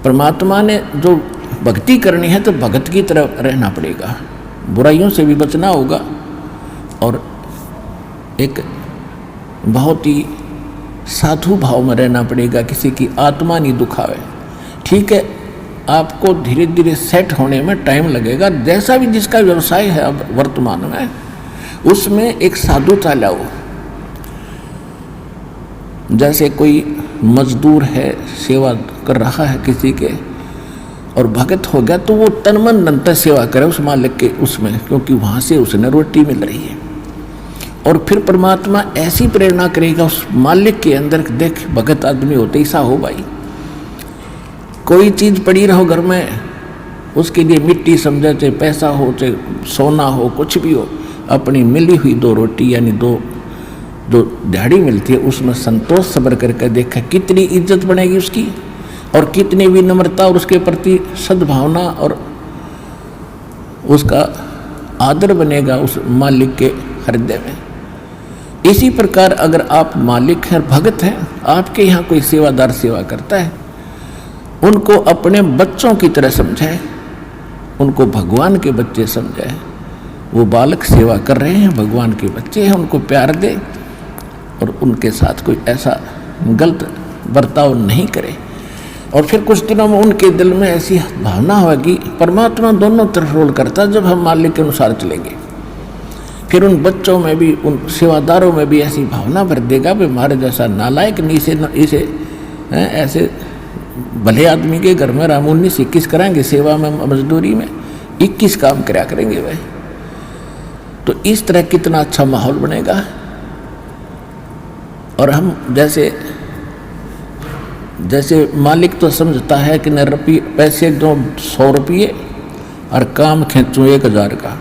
परमात्मा ने जो भक्ति करनी है तो भगत की तरह रहना पड़ेगा, बुराइयों से भी बचना होगा और एक बहुत ही साधु भाव में रहना पड़ेगा, किसी की आत्मा नहीं दुखावे। ठीक है, आपको धीरे धीरे सेट होने में टाइम लगेगा, जैसा भी जिसका व्यवसाय है अब वर्तमान में उसमें एक साधुता लाओ। जैसे कोई मजदूर है, सेवा कर रहा है किसी के और भगत हो गया तो वो तन मन धन से सेवा करे उस मालिक के उसमें, क्योंकि वहाँ से उसने रोटी मिल रही है। और फिर परमात्मा ऐसी प्रेरणा करेगा उस मालिक के अंदर, देख भगत आदमी होते ऐसा हो भाई, कोई चीज़ पड़ी रहो घर में उसके लिए मिट्टी समझे, चाहे पैसा हो चाहे सोना हो कुछ भी हो, अपनी मिली हुई 2 रोटी यानी 2 जो दिहाड़ी मिलती है उसमें संतोष सब्र करके देखा कितनी इज्जत बनेगी उसकी और कितनी विनम्रता और उसके प्रति सद्भावना और उसका आदर बनेगा उस मालिक के हृदय में। इसी प्रकार अगर आप मालिक हैं, भगत हैं, आपके यहाँ कोई सेवादार सेवा करता है, उनको अपने बच्चों की तरह समझाए, उनको भगवान के बच्चे समझाए। वो बालक सेवा कर रहे हैं, भगवान के बच्चे हैं, उनको प्यार दे और उनके साथ कोई ऐसा गलत बर्ताव नहीं करे। और फिर कुछ दिनों में उनके दिल में ऐसी भावना होगी, परमात्मा दोनों तरफ रोल करता है, जब हम मालिक के अनुसार चलेंगे फिर उन बच्चों में भी, उन सेवादारों में भी ऐसी भावना भर देगा भी हमारे जैसा नालायक नहीं, इसे ऐसे भले आदमी के घर में राम 19-21 कराएंगे सेवा में, मजदूरी में 21 काम कराया करेंगे भाई। तो इस तरह कितना अच्छा माहौल बनेगा। और हम जैसे मालिक तो समझता है कि न पैसे दो 100 रुपये और काम खींचूँ 1000 का,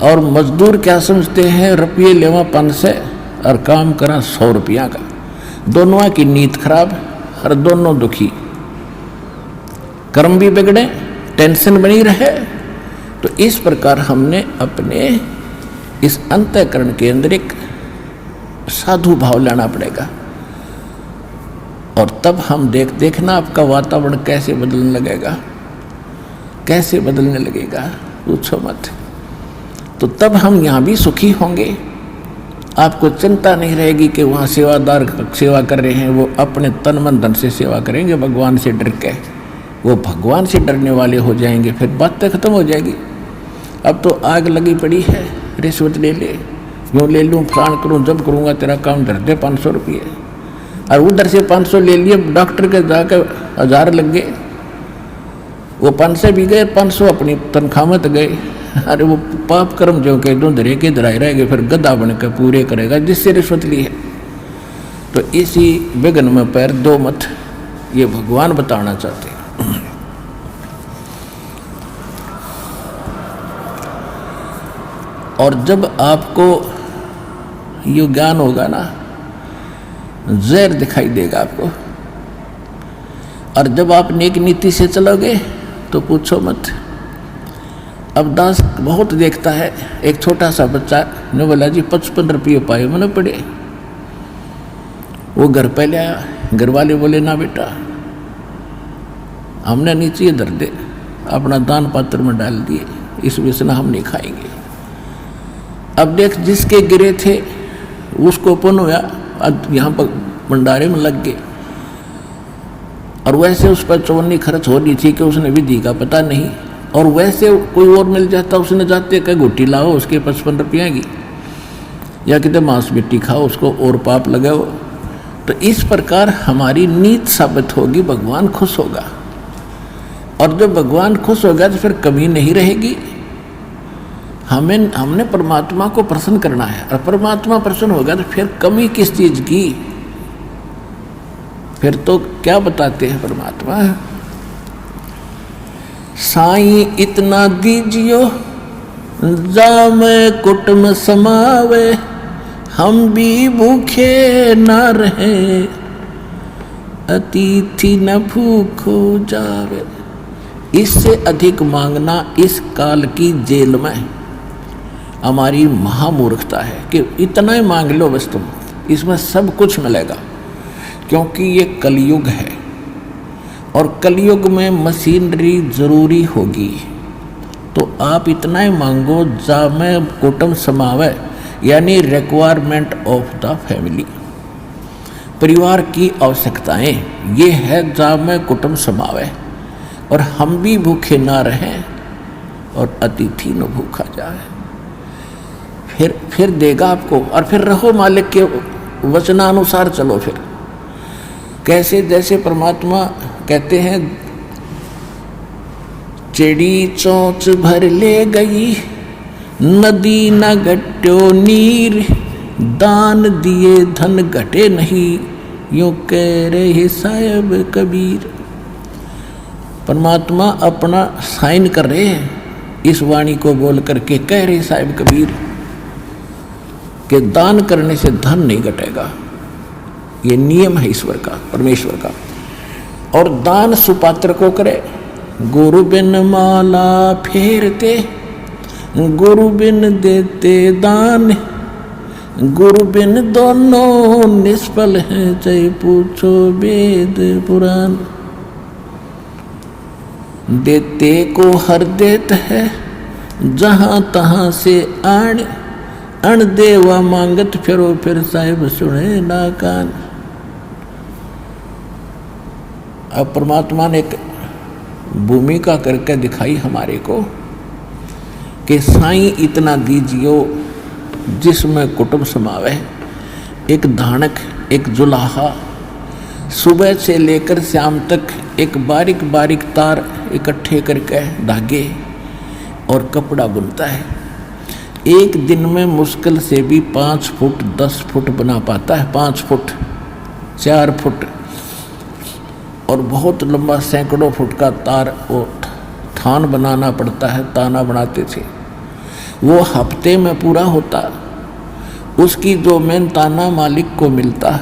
और मजदूर क्या समझते हैं, रुपये लेवा 500 और काम करा 100 रुपया का। दोनों की नीयत खराब और दोनों दुखी, कर्म भी बिगड़े, टेंशन बनी रहे। तो इस प्रकार हमने अपने इस अंतःकरण के अंदर एक साधु भाव लाना पड़ेगा और तब हम देखना आपका वातावरण कैसे बदलने लगेगा, कैसे बदलने लगेगा, पूछो मत। तो तब हम यहाँ भी सुखी होंगे, आपको चिंता नहीं रहेगी कि वहाँ सेवादार सेवा कर रहे हैं, वो अपने तन मन धन से सेवा करेंगे भगवान से डर के, वो भगवान से डरने वाले हो जाएंगे, फिर बातें खत्म हो जाएगी। अब तो आग लगी पड़ी है, रिश्वत ले ले, यूँ ले लूँ, फलान करूँ, जब करूँगा तेरा काम धर दे 500 रुपये, और उधर से 500 ले लिए, डॉक्टर के जाकर 1000 लग गए, वो 500 भी गए, 500 अपनी तनख्वाह में तो गए। अरे वो पाप कर्म जो कह दो धरे के धराए रहेंगे, फिर गधा बन कर पूरे करेगा जिससे रिश्वत ली है। तो इसी विघ्न में पैर दो मत, ये भगवान बताना चाहते हैं। और जब आपको ये ज्ञान होगा ना, जहर दिखाई देगा आपको, और जब आप नेक नीति से चलोगे तो पूछो मत। अब दास बहुत देखता है, एक छोटा सा बच्चा ने बोला जी 55 रुपये पाए मैंने पड़े, वो घर पे ले आया, घर वाले बोले ना बेटा हमने नीचे धर दे, अपना दान पात्र में डाल दिए, इस वजह से हम नहीं खाएंगे। अब देख जिसके गिरे थे उसको पुण्य हुआ, अब यहाँ पर भंडारे में लग गए, और वैसे उस पर चौनी खर्च हो रही थी कि उसने विधि का पता नहीं, और वैसे कोई और मिल जाता उसने जाते कह घुट्टी लाओ उसके 55 रुपये की, या कितने मांस मिट्टी खाओ उसको और पाप लगाओ। तो इस प्रकार हमारी नीत साबित होगी, भगवान खुश होगा, और जब भगवान खुश होगा तो फिर कमी नहीं रहेगी। हमने परमात्मा को प्रसन्न करना है, और परमात्मा प्रसन्न होगा तो फिर कमी किस चीज की, फिर तो क्या बताते हैं परमात्मा, साईं इतना दीजियो जामे कुटुम समावे, हम भी भूखे न रहे अतिथि न भूखो जावे। इससे अधिक मांगना इस काल की जेल में हमारी महामूर्खता है कि इतना ही मांग लो बस तुम, इसमें सब कुछ मिलेगा, क्योंकि ये कलयुग है। और कलयुग में मशीनरी जरूरी होगी, तो आप इतना ही मांगो जा में कुटुंब समावे, यानी रिक्वायरमेंट ऑफ द फैमिली, परिवार की आवश्यकताएं, ये है जा में कुटुंब समावे, और हम भी भूखे ना रहें और अतिथि न भूखा जाए। फिर देगा आपको, और फिर रहो मालिक के वचनानुसार चलो। फिर कैसे, जैसे परमात्मा कहते हैं, चिड़ी चोंच भर ले गई, नदी न घट्यो नीर, दान दिए धन घटे नहीं, यूं कह रहे साहिब कबीर। परमात्मा अपना साइन कर रहे हैं इस वाणी को बोल करके, कह रहे साहिब कबीर कि दान करने से धन नहीं घटेगा, ये नियम है ईश्वर का, परमेश्वर का। और दान सुपात्र को करे, गुरु बिन माला फेरते, गुरु बिन देते दान, गुरु बिन दोनों निष्फल हैं, चाहे पूछो वेद पुराण। देते को हर देत है, जहां तहां से आण, अण देवा मांगत फिरो, फिर साहिब सुने ना कान। अब परमात्मा ने एक भूमिका करके दिखाई हमारे को कि साईं इतना दीजियो जिसमें कुटुंब समावे, एक धानक, एक जुलाहा, सुबह से लेकर शाम तक एक बारीक बारीक तार इकट्ठे करके धागे और कपड़ा बुनता है। एक दिन में मुश्किल से भी 5 फुट 10 फुट बना पाता है, 5 फुट 4 फुट, और बहुत लंबा सैकड़ों फुट का तार वो थान बनाना पड़ता है, ताना बनाते थे, वो हफ्ते में पूरा होता। उसकी जो मेन ताना मालिक को मिलता,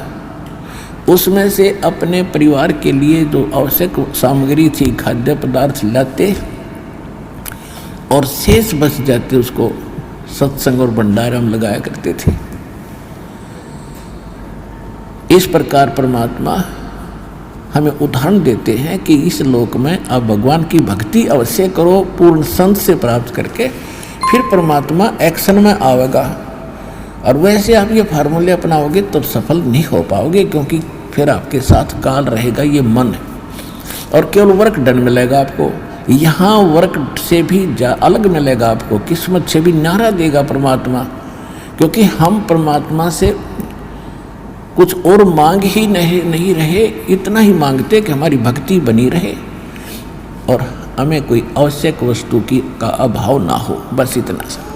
उसमें से अपने परिवार के लिए जो आवश्यक सामग्री थी, खाद्य पदार्थ लाते, और शेष बच जाते उसको सत्संग और भंडारा में लगाया करते थे। इस प्रकार परमात्मा हमें उदाहरण देते हैं कि इस लोक में आप भगवान की भक्ति अवश्य करो, पूर्ण संत से प्राप्त करके, फिर परमात्मा एक्शन में आवेगा। और वैसे आप ये फार्मूले अपनाओगे तब तो सफल नहीं हो पाओगे, क्योंकि फिर आपके साथ काल रहेगा, ये मन है, और केवल वर्क डन मिलेगा आपको। यहाँ वर्क से भी अलग मिलेगा आपको, किस्मत से भी न्यारा देगा परमात्मा, क्योंकि हम परमात्मा से कुछ और मांग ही नहीं रहे, इतना ही मांगते कि हमारी भक्ति बनी रहे और हमें कोई आवश्यक वस्तु का अभाव ना हो, बस इतना सा।